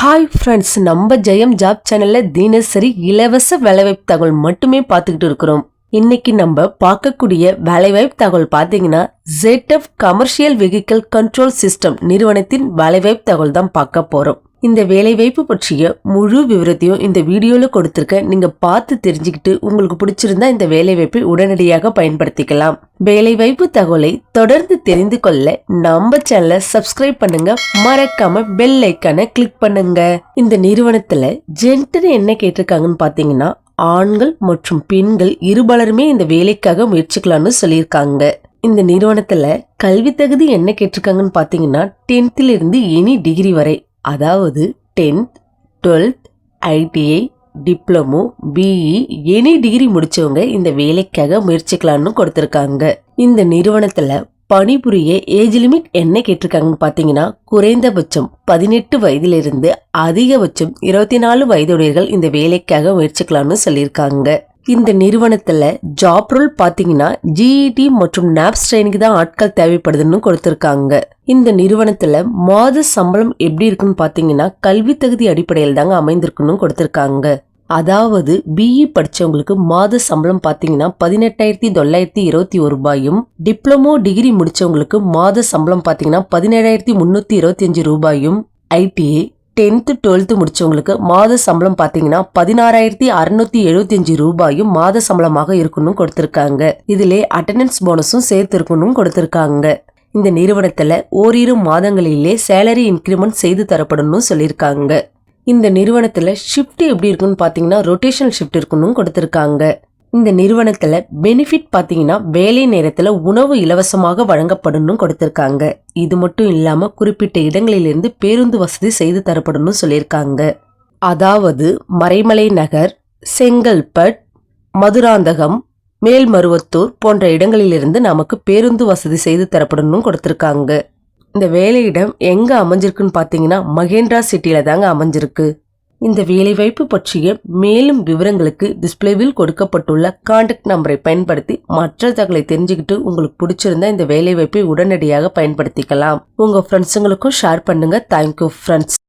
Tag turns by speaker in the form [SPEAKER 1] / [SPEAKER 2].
[SPEAKER 1] Hi friends, நம்ம ஜெயம் job சேனல்ல தினசரி இலவச வேலைவாய்ப்பு தகவல் மட்டுமே பார்த்துக்கிட்டு இருக்கிறோம். இன்னைக்கு நம்ம பார்க்கக்கூடிய வேலைவாய்ப்பு தகவல் பார்த்தீங்கன்னா ZF commercial vehicle control system நிறுவனத்தின் வேலைவாய்ப்பு தகவல் தான் பார்க்க போறோம். இந்த வேலைவாய்ப்பு பற்றிய முழு விவரத்தையும் இந்த வீடியோல கொடுத்திருக்க, நீங்க பார்த்து தெரிஞ்சுக்கிட்டு உங்களுக்கு பிடிச்சிருந்தா இந்த வேலைவாய்ப்பை உடனடியாக பயன்படுத்திக்கலாம். வேலைவாய்ப்பு தகவலை தொடர்ந்து தெரிந்து கொள்ள நம்ம சேனலை சப்ஸ்கிரைப் பண்ணுங்க, மறக்காம பெல் ஐக்கானை கிளிக் பண்ணுங்க. இந்த நிறுவனத்துல ஜென்டர் என்ன கேட்டிருக்காங்கன்னு பாத்தீங்கன்னா, ஆண்கள் மற்றும் பெண்கள் இருபாலருமே இந்த வேலைக்காக முயற்சிக்கலாம்னு சொல்லியிருக்காங்க. இந்த நிறுவனத்துல கல்வி தகுதி என்ன கேட்டிருக்காங்கன்னு பாத்தீங்கன்னா, 10th இருந்து எனி டிகிரி வரை, அதாவது 10th, 12th, ITI, diploma, BE any degree முடிச்சவங்க இந்த வேலைக்காக முயற்சிக்கலாம்னு கொடுத்திருக்காங்க. இந்த நிறுவனத்துல பணிபுரிய ஏஜ் லிமிட் என்ன கேட்டிருக்காங்கன்னு பாத்தீங்கன்னா, குறைந்தபட்சம் 18 வயதிலிருந்து அதிகபட்சம் 24 வயதுடையர்கள் இந்த வேலைக்காக முயற்சிக்கலாம்னு சொல்லியிருக்காங்க. இந்த நிறுவனத்துல ஜாப் ரோல் பாத்தீங்கன்னா GET மற்றும் NAPS ட்ரைனிங் தான் ஆட்கள் தேவைப்படுதுன்னு கொடுத்திருக்காங்க. இந்த நிறுவனத்துல மாத சம்பளம் எப்படி இருக்குன்னு பாத்தீங்கன்னா, கல்வி தகுதி அடிப்படையில் தாங்க அமைந்திருக்குன்னு கொடுத்திருக்காங்க. அதாவது BE படிச்சவங்களுக்கு மாத சம்பளம் பாத்தீங்கன்னா 18,921 ரூபாயும், டிப்ளமோ டிகிரி முடிச்சவங்களுக்கு மாத சம்பளம் பாத்தீங்கன்னா 17,325 ரூபாயும், ITI 10th 12th முடிச்சவங்களுக்கு மாத சம்பளம் பாத்தீங்கன்னா 16,675 ரூபாயும் மாத சம்பளமாக இருக்குன்னு கொடுத்திருக்காங்க. இதுல அட்டெண்டன்ஸ் போனஸும் சேர்த்து இருக்கணும் கொடுத்திருக்காங்க. இந்த நிறுவனத்துல ஓரிரு மாதங்களிலே சேலரி இன்கிரிமெண்ட் செய்து தரப்படும் சொல்லியிருக்காங்க. இந்த நிறுவனத்துல ஷிஃப்ட் எப்படி இருக்குன்னு பாத்தீங்கன்னா ரொட்டேஷனல் ஷிஃப்ட் இருக்குன்னு கொடுத்திருக்காங்க. இந்த நிறுவனத்துல பெனிஃபிட் பாத்தீங்கன்னா வேலை நேரத்துல உணவு இலவசமாக வழங்கப்படும் கொடுத்திருக்காங்க. இது மட்டும் இல்லாம குறிப்பிட்ட இடங்களிலிருந்து பேருந்து வசதி செய்து தரப்படும் சொல்லியிருக்காங்க. அதாவது மறைமலை நகர், செங்கல்பட், மதுராந்தகம், மேல்மருவத்தூர் போன்ற இடங்களிலிருந்து நமக்கு பேருந்து வசதி செய்து தரப்படும் கொடுத்திருக்காங்க. இந்த வேலையிடம் எங்க அமைஞ்சிருக்குன்னு பாத்தீங்கன்னா மகேந்திரா சிட்டியில தாங்க அமைஞ்சிருக்கு. இந்த வேலைவாய்ப்பு பற்றிய மேலும் விவரங்களுக்கு டிஸ்பிளேவில் கொடுக்கப்பட்டுள்ள கான்டாக்ட் நம்பரை பயன்படுத்தி மற்ற தகவலை தெரிஞ்சுக்கிட்டு உங்களுக்கு பிடிச்சிருந்தா இந்த வேலைவாய்ப்பை உடனடியாக பயன்படுத்திக்கலாம். உங்க ஃப்ரெண்ட்ஸுங்களுக்கும் ஷேர் பண்ணுங்க. Thank you friends.